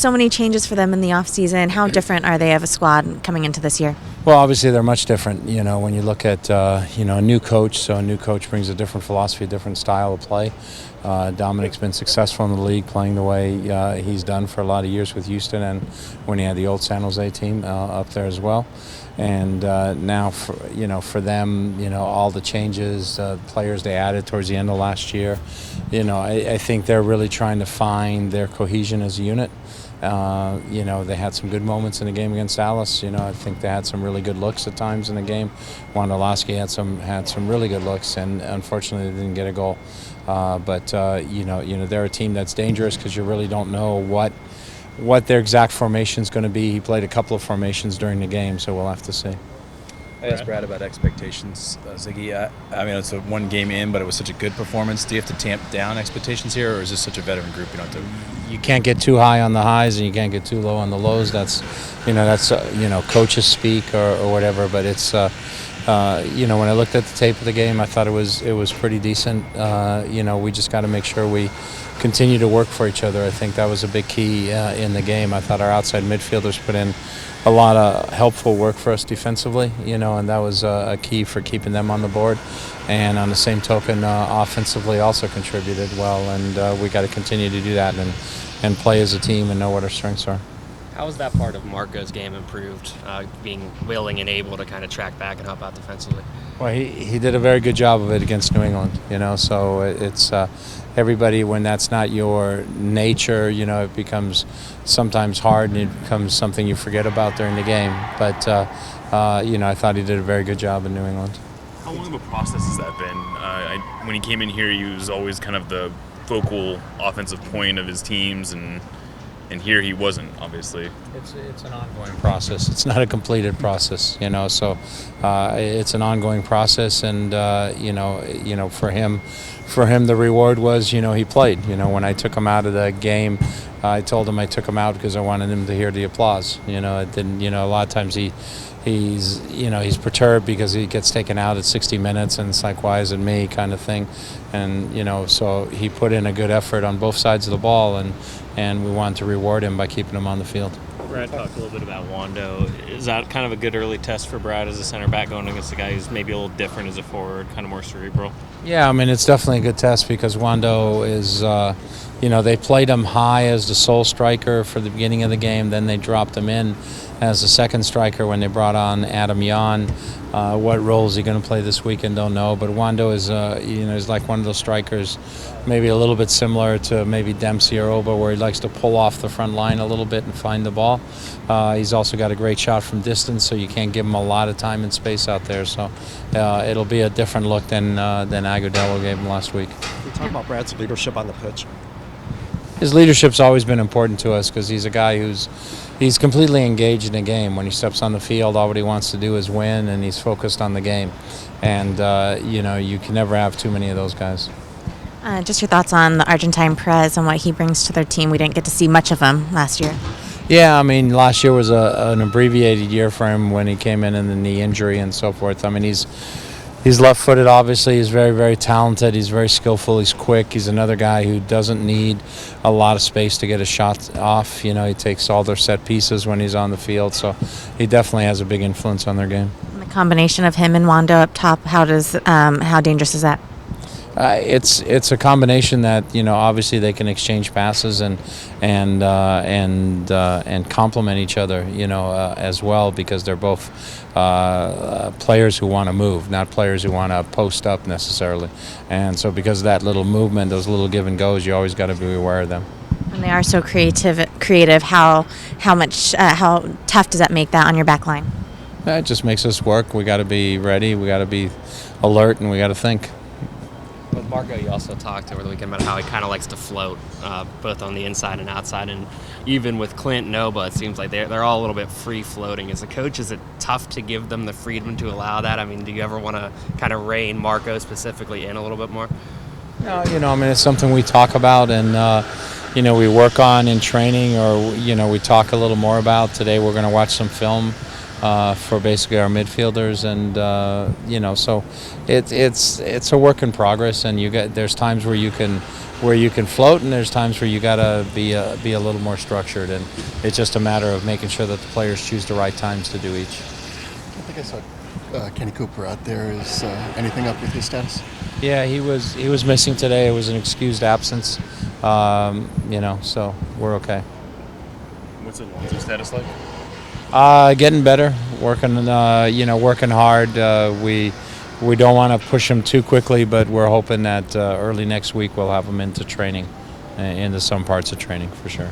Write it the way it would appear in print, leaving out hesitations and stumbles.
so many changes for them in the offseason. How different are they of a squad coming into this year? Well, obviously they're much different. When you look at a new coach, so a new coach brings a different philosophy, a different style of play. Dominic's been successful in the league, playing the way he's done for a lot of years with Houston, and when he had the old San Jose team up there as well. And now, for them, all the changes, players they added towards the end of last year, I think they're really trying to find their cohesion as a unit. They had some good moments in the game against Dallas. I think they had some really good looks at times in the game. Wondolowski had some really good looks, and unfortunately they didn't get a goal. But they're a team that's dangerous because you really don't know what their exact formation is going to be. He played a couple of formations during the game, so we'll have to see. I asked Brad about expectations, Ziggy. I mean, it's a one game in, but it was such a good performance. Do you have to tamp down expectations here, or is this such a veteran group you don't have to? You can't get too high on the highs, and you can't get too low on the lows. That's coaches speak or whatever. But it's when I looked at the tape of the game, I thought it was pretty decent. We just got to make sure we continue to work for each other. I think that was a big key in the game. I thought our outside midfielders put in a lot of helpful work for us defensively, and that was a key for keeping them on the board. And on the same token, offensively also contributed well, and we got to continue to do that and play as a team and know what our strengths are. How has that part of Marco's game improved, being willing and able to kind of track back and help out defensively? Well, he did a very good job of it against New England, so it's everybody, when that's not your nature, it becomes sometimes hard and it becomes something you forget about during the game. But, I thought he did a very good job in New England. How long of a process has that been? When he came in here, he was always kind of the focal offensive point of his teams, and here he wasn't, obviously. It's an ongoing process. It's not a completed process, so it's an ongoing process, and for him the reward was, he played. When I took him out of the game, I told him I took him out because I wanted him to hear the applause. It didn't. A lot of times he's perturbed because he gets taken out at 60 minutes, and it's like, why is it me, kind of thing. And so he put in a good effort on both sides of the ball, and we wanted to reward him by keeping him on the field. Brad talked a little bit about Wondo. Is that kind of a good early test for Brad as a center back going against a guy who's maybe a little different as a forward, kind of more cerebral? Yeah, I mean, it's definitely a good test because Wondo is, they played him high as the sole striker for the beginning of the game. Then they dropped him in as the second striker when they brought on Adam Yan. What role is he going to play this weekend? Don't know. But Wondo is, is like one of those strikers, maybe a little bit similar to maybe Dempsey or Oba, where he likes to pull off the front line a little bit and find the ball. He's also got a great shot from distance, so you can't give him a lot of time and space out there. So it'll be a different look than Agudelo gave him last week. Can you talk about Brad's leadership on the pitch? His leadership's always been important to us because he's a guy he's completely engaged in the game. When he steps on the field, all what he wants to do is win, and he's focused on the game. And, you can never have too many of those guys. Just your thoughts on the Argentine Prez and what he brings to their team. We didn't get to see much of him last year. Yeah, I mean, last year was an abbreviated year for him when he came in the knee injury and so forth. I mean, he's left-footed, obviously. He's very, very talented. He's very skillful. He's quick. He's another guy who doesn't need a lot of space to get a shot off. He takes all their set pieces when he's on the field. So he definitely has a big influence on their game. And the combination of him and Wondo up top, how dangerous is that? It's a combination that obviously they can exchange passes and complement each other as well, because they're both players who want to move, not players who want to post up necessarily. And so because of that little movement, those little give and goes, you always got to be aware of them. And they are so creative. How tough does that make that on your back line? It just makes us work. We got to be ready. We got to be alert, and we got to think. With Marco, you also talked over the weekend about how he kind of likes to float, both on the inside and outside. And even with Clint and Oba, it seems like they're all a little bit free-floating. As a coach, is it tough to give them the freedom to allow that? I mean, do you ever want to kind of rein Marco specifically in a little bit more? No, it's something we talk about and, we work on in training, or, we talk a little more about. Today we're going to watch some film for basically our midfielders, and so it's a work in progress, and there's times where you can where you can float, and there's times where you gotta be a little more structured, and it's just a matter of making sure that the players choose the right times to do each. I think I saw Kenny Cooper out there. Is anything up with his status? Yeah, he was missing today. It was an excused absence, so we're okay. What's Alonso's status like? Getting better, working hard. We don't want to push him too quickly, but we're hoping that early next week we'll have him into training, into some parts of training for sure.